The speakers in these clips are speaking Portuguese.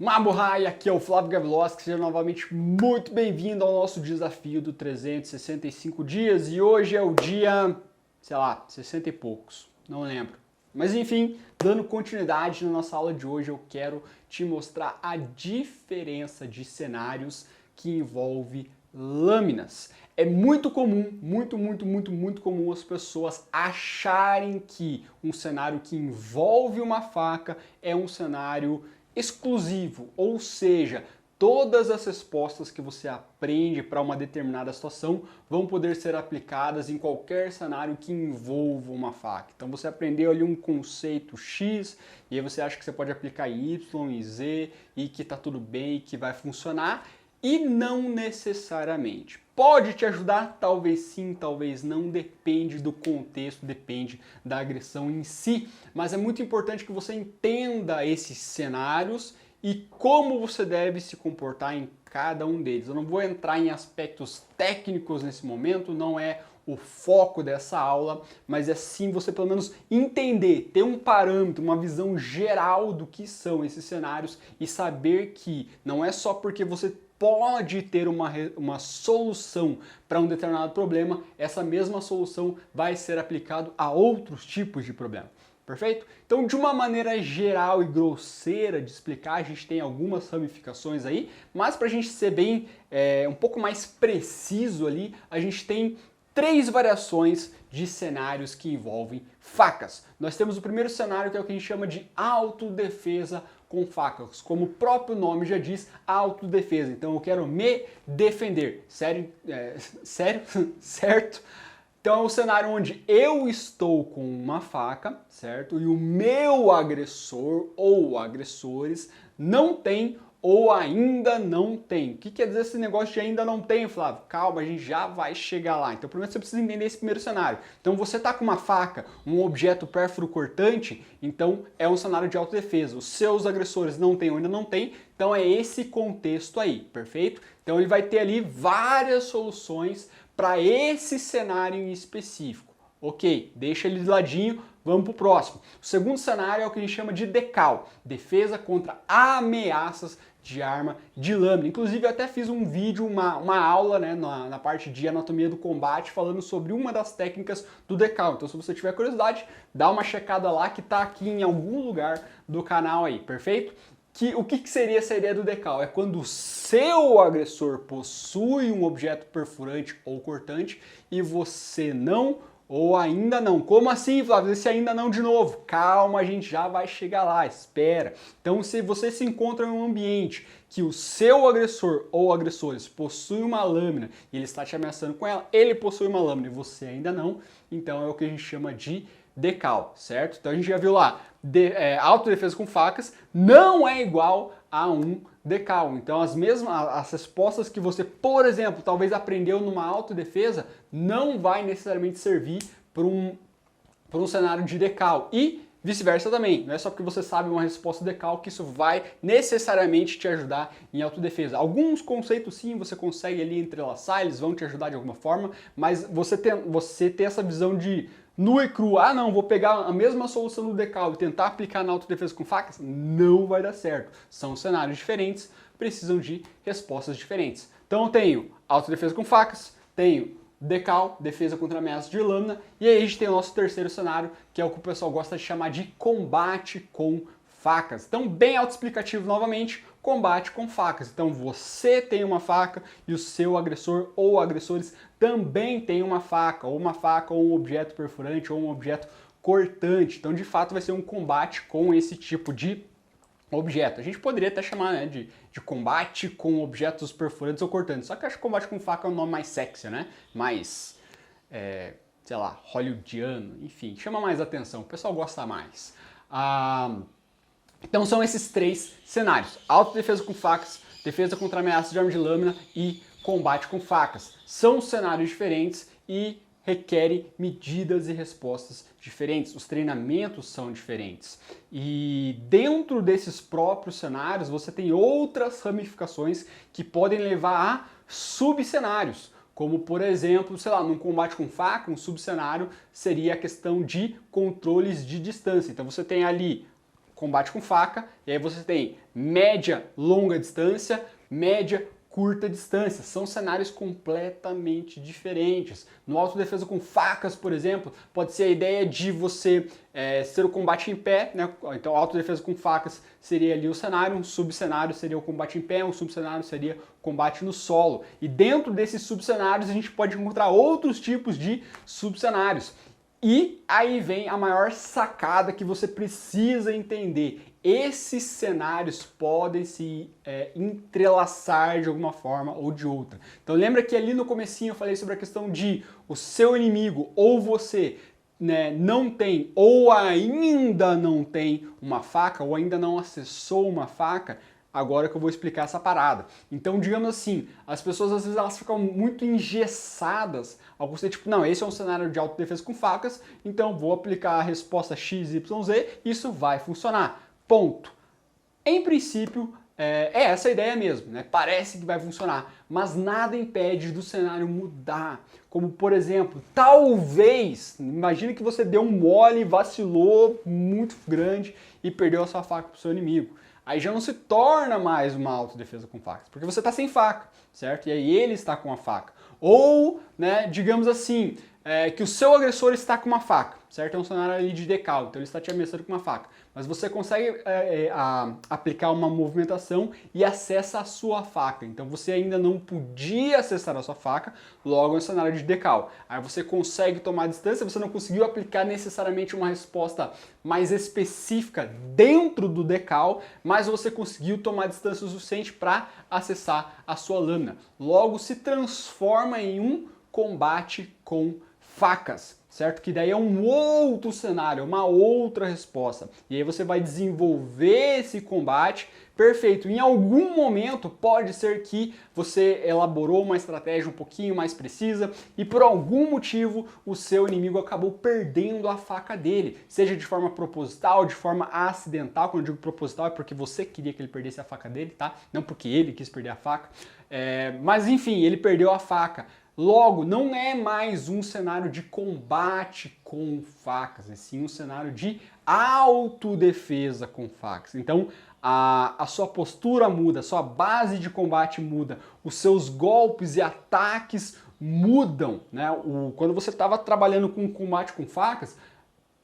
Mabuhay, aqui é o Flávio Gaviloski, seja novamente muito bem-vindo ao nosso desafio do 365 dias e hoje é o dia, sei lá, 60 e poucos, não lembro. Mas enfim, dando continuidade na nossa aula de hoje, eu quero te mostrar a diferença de cenários que envolve lâminas. É muito comum, muito comum as pessoas acharem que um cenário que envolve uma faca é um cenário exclusivo, ou seja, todas as respostas que você aprende para uma determinada situação vão poder ser aplicadas em qualquer cenário que envolva uma faca. Então você aprendeu ali um conceito X e aí você acha que você pode aplicar em Y e Z e que está tudo bem e que vai funcionar. E não necessariamente. Pode te ajudar? Talvez sim, talvez não, depende do contexto, depende da agressão em si, mas é muito importante que você entenda esses cenários e como você deve se comportar em cada um deles. Eu não vou entrar em aspectos técnicos nesse momento, não é o foco dessa aula, mas é sim você pelo menos entender, ter um parâmetro, uma visão geral do que são esses cenários e saber que não é só porque você pode ter uma solução para um determinado problema, essa mesma solução vai ser aplicada a outros tipos de problema. Perfeito? Então, de uma maneira geral e grosseira de explicar, a gente tem algumas ramificações aí, mas para a gente ser bem um pouco mais preciso ali, a gente tem três variações de cenários que envolvem facas. Nós temos o primeiro cenário, que é o que a gente chama de autodefesa com facas. Como o próprio nome já diz, autodefesa. Então eu quero me defender. Sério? Sério? Certo? Então é um cenário onde eu estou com uma faca, certo? E o meu agressor ou agressores não tem ou ainda não tem. O que quer dizer esse negócio de ainda não tem, Flávio? Calma, a gente já vai chegar lá. Então primeiro você precisa entender esse primeiro cenário. Então você está com uma faca, um objeto pérfuro cortante, então é um cenário de autodefesa. Os seus agressores não têm ou ainda não têm, então é esse contexto aí, perfeito? Então ele vai ter ali várias soluções para esse cenário em específico. Ok, deixa ele de ladinho, vamos para o próximo. O segundo cenário é o que a gente chama de decal, defesa contra ameaças de arma de lâmina. Inclusive eu até fiz um vídeo, uma aula na parte de anatomia do combate falando sobre uma das técnicas do decal. Então se você tiver curiosidade, dá uma checada lá que está aqui em algum lugar do canal aí, perfeito? O que seria essa ideia do decal? É quando o seu agressor possui um objeto perfurante ou cortante e você não ou ainda não. Como assim, Flávio? Esse ainda não de novo. Calma, a gente já vai chegar lá, espera. Então, se você se encontra em um ambiente que o seu agressor ou agressores possui uma lâmina e ele está te ameaçando com ela, ele possui uma lâmina e você ainda não, então é o que a gente chama de decal, certo? Então a gente já viu lá, autodefesa com facas não é igual a um decal. Então as respostas que você, por exemplo, talvez aprendeu numa autodefesa, não vai necessariamente servir para um cenário de decal. E vice-versa também. Não é só porque você sabe uma resposta decal que isso vai necessariamente te ajudar em autodefesa. Alguns conceitos sim, você consegue ali entrelaçar, eles vão te ajudar de alguma forma, mas você ter essa visão de nu e cru, não, vou pegar a mesma solução do decal e tentar aplicar na autodefesa com facas, não vai dar certo. São cenários diferentes, precisam de respostas diferentes. Então eu tenho autodefesa com facas, tenho decal, defesa contra ameaças de lâmina, e aí a gente tem o nosso terceiro cenário, que é o que o pessoal gosta de chamar de combate com facas. Então, bem autoexplicativo novamente, combate com facas. Então, você tem uma faca e o seu agressor ou agressores também tem uma faca ou um objeto perfurante ou um objeto cortante. Então, de fato, vai ser um combate com esse tipo de objeto. A gente poderia até chamar de combate com objetos perfurantes ou cortantes, só que eu acho que combate com faca é um nome mais sexy, né? Mais, sei lá, hollywoodiano, enfim, chama mais atenção, o pessoal gosta mais. Então são esses três cenários: autodefesa com facas, defesa contra ameaças de arma de lâmina e combate com facas. São cenários diferentes e requerem medidas e respostas diferentes. Os treinamentos são diferentes. E dentro desses próprios cenários você tem outras ramificações que podem levar a subcenários. Como, por exemplo, sei lá, num combate com faca, um subcenário seria a questão de controles de distância. Então você tem ali combate com faca, e aí você tem média, longa distância, média, curta distância. São cenários completamente diferentes. No autodefesa com facas, por exemplo, pode ser a ideia de você ser o combate em pé, né? Então, autodefesa com facas seria ali o cenário, um subcenário seria o combate em pé, um subcenário seria o combate no solo. E dentro desses subcenários a gente pode encontrar outros tipos de subcenários. E aí vem a maior sacada que você precisa entender. Esses cenários podem se entrelaçar de alguma forma ou de outra. Então lembra que ali no comecinho eu falei sobre a questão de o seu inimigo ou você, né, não tem ou ainda não tem uma faca ou ainda não acessou uma faca. Agora que eu vou explicar essa parada. Então, digamos assim, as pessoas às vezes elas ficam muito engessadas ao você, tipo, não, esse é um cenário de autodefesa com facas, então vou aplicar a resposta XYZ, isso vai funcionar. Ponto. Em princípio, é essa a ideia mesmo, né? Parece que vai funcionar, mas nada impede do cenário mudar. Como, por exemplo, talvez, imagine que você deu um mole, vacilou muito grande e perdeu a sua faca para o seu inimigo. Aí já não se torna mais uma autodefesa com facas, porque você está sem faca, certo? E aí ele está com a faca. Ou, né, digamos assim, que o seu agressor está com uma faca, certo? É um cenário ali de decal, então ele está te ameaçando com uma faca. Mas você consegue aplicar uma movimentação e acessa a sua faca. Então você ainda não podia acessar a sua faca, logo é um cenário de decal. Aí você consegue tomar distância, você não conseguiu aplicar necessariamente uma resposta mais específica dentro do decal, mas você conseguiu tomar distância o suficiente para acessar a sua lâmina. Logo se transforma em um combate com facas, certo? Que daí é um outro cenário, uma outra resposta. E aí você vai desenvolver esse combate perfeito. Em algum momento pode ser que você elaborou uma estratégia um pouquinho mais precisa e por algum motivo o seu inimigo acabou perdendo a faca dele, seja de forma proposital, de forma acidental. Quando eu digo proposital é porque você queria que ele perdesse a faca dele, tá? Não porque ele quis perder a faca. Mas enfim, ele perdeu a faca. Logo, não é mais um cenário de combate com facas, e sim um cenário de autodefesa com facas. Então, a sua postura muda, a sua base de combate muda, os seus golpes e ataques mudam, né? Quando você estava trabalhando com combate com facas,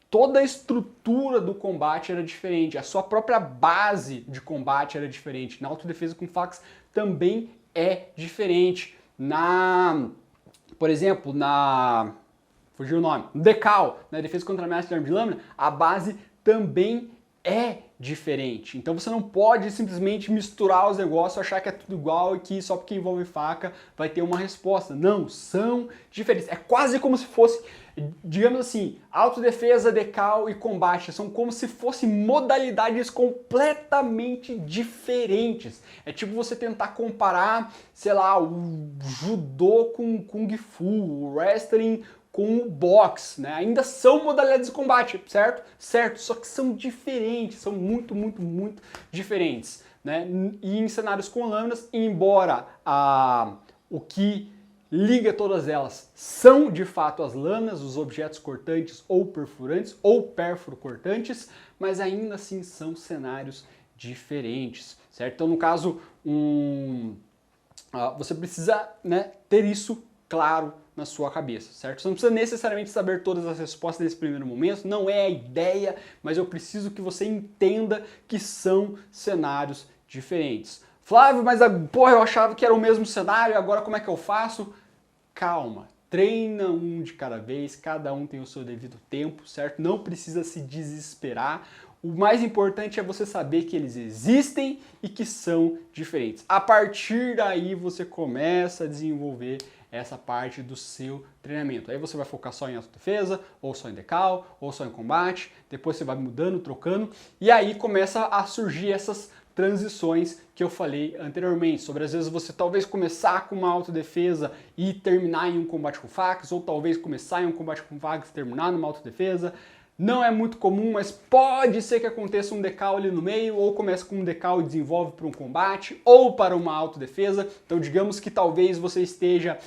toda a estrutura do combate era diferente, a sua própria base de combate era diferente. Na autodefesa com facas também é diferente. Por exemplo, fugiu o nome, no decal, na defesa contra ameaça de arma de lâmina, a base também é diferente. Então você não pode simplesmente misturar os negócios, achar que é tudo igual e que só porque envolve faca vai ter uma resposta. Não, são diferentes. É quase como se fosse, digamos assim, autodefesa, decal e combate. São como se fossem modalidades completamente diferentes. É tipo você tentar comparar, sei lá, o judô com kung fu, o wrestling com o boxe, né? Ainda são modalidades de combate, certo? Certo, só que são diferentes, são muito, muito, muito diferentes, né? E em cenários com lâminas, embora o que liga todas elas são de fato as lâminas, os objetos cortantes ou perfurantes ou perfuro-cortantes, mas ainda assim são cenários diferentes, certo? Então, no caso, você precisa, né, ter isso claro na sua cabeça, certo? Você não precisa necessariamente saber todas as respostas nesse primeiro momento, não é a ideia, mas eu preciso que você entenda que são cenários diferentes. Flávio, mas porra, eu achava que era o mesmo cenário, agora como é que eu faço? Calma, treina um de cada vez, cada um tem o seu devido tempo, certo? Não precisa se desesperar. O mais importante é você saber que eles existem e que são diferentes. A partir daí você começa a desenvolver essa parte do seu treinamento. Aí você vai focar só em autodefesa, ou só em decal, ou só em combate, depois você vai mudando, trocando, e aí começa a surgir essas transições que eu falei anteriormente, sobre às vezes você talvez começar com uma autodefesa e terminar em um combate com facas, ou talvez começar em um combate com facas e terminar numa autodefesa. Não é muito comum, mas pode ser que aconteça um decal ali no meio, ou comece com um decal e desenvolve para um combate, ou para uma autodefesa. Então digamos que talvez você esteja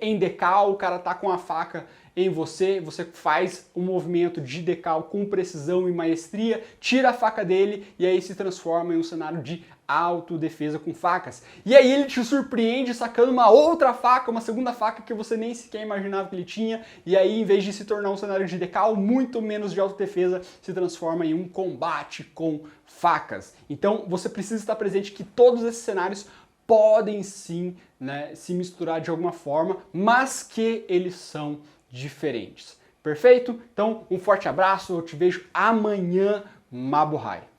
em decal, o cara tá com a faca em você, você faz um movimento de decal com precisão e maestria, tira a faca dele e aí se transforma em um cenário de autodefesa com facas. E aí ele te surpreende sacando uma outra faca, uma segunda faca que você nem sequer imaginava que ele tinha, e aí em vez de se tornar um cenário de decal, muito menos de autodefesa, se transforma em um combate com facas. Então você precisa estar presente que todos esses cenários podem sim, né, se misturar de alguma forma, mas que eles são diferentes. Perfeito? Então, um forte abraço, eu te vejo amanhã, Mabuhay.